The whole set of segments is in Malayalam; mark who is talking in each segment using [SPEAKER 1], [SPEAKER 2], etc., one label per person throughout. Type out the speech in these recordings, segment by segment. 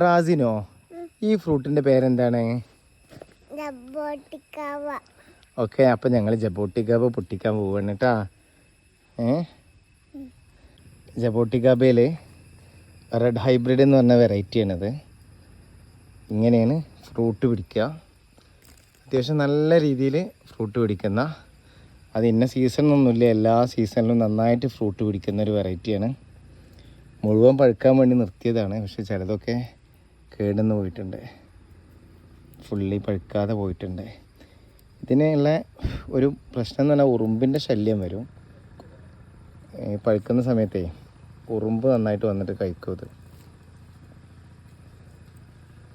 [SPEAKER 1] റാസിനോ, ഈ ഫ്രൂട്ടിൻ്റെ പേരെന്താണ്? ഓക്കെ, അപ്പം ഞങ്ങൾ ജബോട്ടിക്കാബ പൊട്ടിക്കാൻ പോവാണ് കേട്ടാ. ജബോട്ടിക്കാബയിൽ റെഡ് ഹൈബ്രിഡ് എന്ന് പറഞ്ഞ വെറൈറ്റിയാണിത്. ഇങ്ങനെയാണ് ഫ്രൂട്ട് പിടിക്കുക. അത്യാവശ്യം നല്ല രീതിയിൽ ഫ്രൂട്ട് പിടിക്കുന്ന, അത് ഇന്ന സീസണൊന്നുമില്ല, എല്ലാ സീസണിലും നന്നായിട്ട് ഫ്രൂട്ട് പിടിക്കുന്ന ഒരു വെറൈറ്റിയാണ്. മുഴുവൻ പഴുക്കാൻ വേണ്ടി നിർത്തിയതാണ്, പക്ഷെ ചിലതൊക്കെ കേടുന്ന് പോയിട്ടുണ്ട്, ഫുള്ളി പഴുക്കാതെ പോയിട്ടുണ്ട്. ഇതിനുള്ള ഒരു പ്രശ്നം എന്ന് പറഞ്ഞാൽ ഉറുമ്പിൻ്റെ ശല്യം വരും. പഴുക്കുന്ന സമയത്തേ ഉറുമ്പ് നന്നായിട്ട് വന്നിട്ട് കഴിക്കും ഇത്.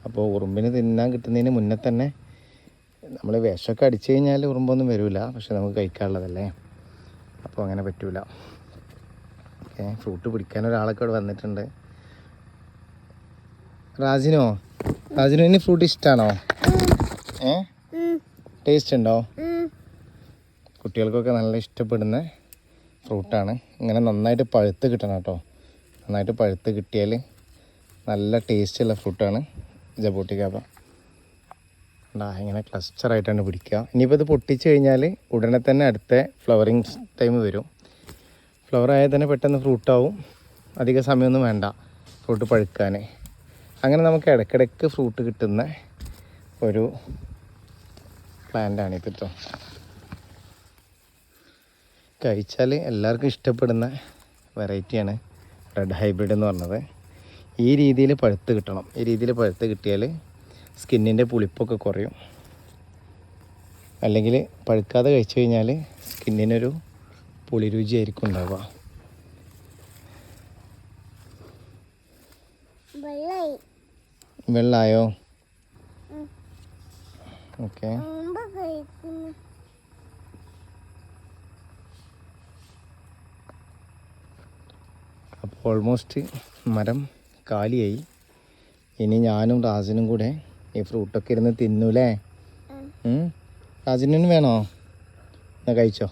[SPEAKER 1] അപ്പോൾ ഉറുമ്പിന് തിന്നാൻ കിട്ടുന്നതിന് മുന്നേ തന്നെ നമ്മൾ വിഷമൊക്കെ അടിച്ചു കഴിഞ്ഞാൽ ഉറുമ്പൊന്നും വരില്ല, പക്ഷെ നമുക്ക് കഴിക്കാനുള്ളതല്ലേ, അപ്പോൾ അങ്ങനെ പറ്റൂല. ഓക്കെ, ഫ്രൂട്ട് പിടിക്കാൻ ഒരാളൊക്കെ ഇവിടെ വന്നിട്ടുണ്ട്. റാസിനോ ഇനി ഫ്രൂട്ട് ഇഷ്ടമാണോ? ടേസ്റ്റ് ഉണ്ടോ? കുട്ടികൾക്കൊക്കെ നല്ല ഇഷ്ടപ്പെടുന്ന ഫ്രൂട്ടാണ്. ഇങ്ങനെ നന്നായിട്ട് പഴുത്ത് കിട്ടണം കേട്ടോ. നന്നായിട്ട് പഴുത്ത് കിട്ടിയാൽ നല്ല ടേസ്റ്റുള്ള ഫ്രൂട്ടാണ് ജബോട്ടിക്കാബ. ഇങ്ങനെ ക്ലസ്റ്ററായിട്ടാണ് പിടിക്കുക. ഇനിയിപ്പോൾ ഇത് പൊട്ടിച്ച് കഴിഞ്ഞാൽ ഉടനെ തന്നെ അടുത്ത ഫ്ലവറിങ് ടൈം വരും. ഫ്ലവർ ആയാൽ തന്നെ പെട്ടെന്ന് ഫ്രൂട്ടാവും, അധിക സമയമൊന്നും വേണ്ട ഫ്രൂട്ട് പഴുക്കാൻ. അങ്ങനെ നമുക്ക് ഇടയ്ക്കിടയ്ക്ക് ഫ്രൂട്ട് കിട്ടുന്ന ഒരു പ്ലാന്റാണ് ഇത് കേട്ടോ. കഴിച്ചാൽ എല്ലാവർക്കും ഇഷ്ടപ്പെടുന്ന വെറൈറ്റിയാണ് റെഡ് ഹൈബ്രിഡ് എന്ന് പറഞ്ഞത്. ഈ രീതിയിൽ പഴുത്ത് കിട്ടണം. ഈ രീതിയിൽ പഴുത്ത് കിട്ടിയാൽ സ്കിന്നിൻ്റെ പുളിപ്പൊക്കെ കുറയും. അല്ലെങ്കിൽ പഴുക്കാതെ കഴിച്ചു കഴിഞ്ഞാൽ സ്കിന്നിനൊരു പുളിരുചിയായിരിക്കും ഉണ്ടാവുക. വെള്ളായോ? ഓക്കെ, അപ്പോൾ ഓൾമോസ്റ്റ് മരം കാലിയായി. ഇനി ഞാനും റാസിനും കൂടെ ഈ ഫ്രൂട്ടൊക്കെ ഇരുന്ന് തിന്നൂലേ? റാസിനും വേണോ? എന്നാ കഴിച്ചോ.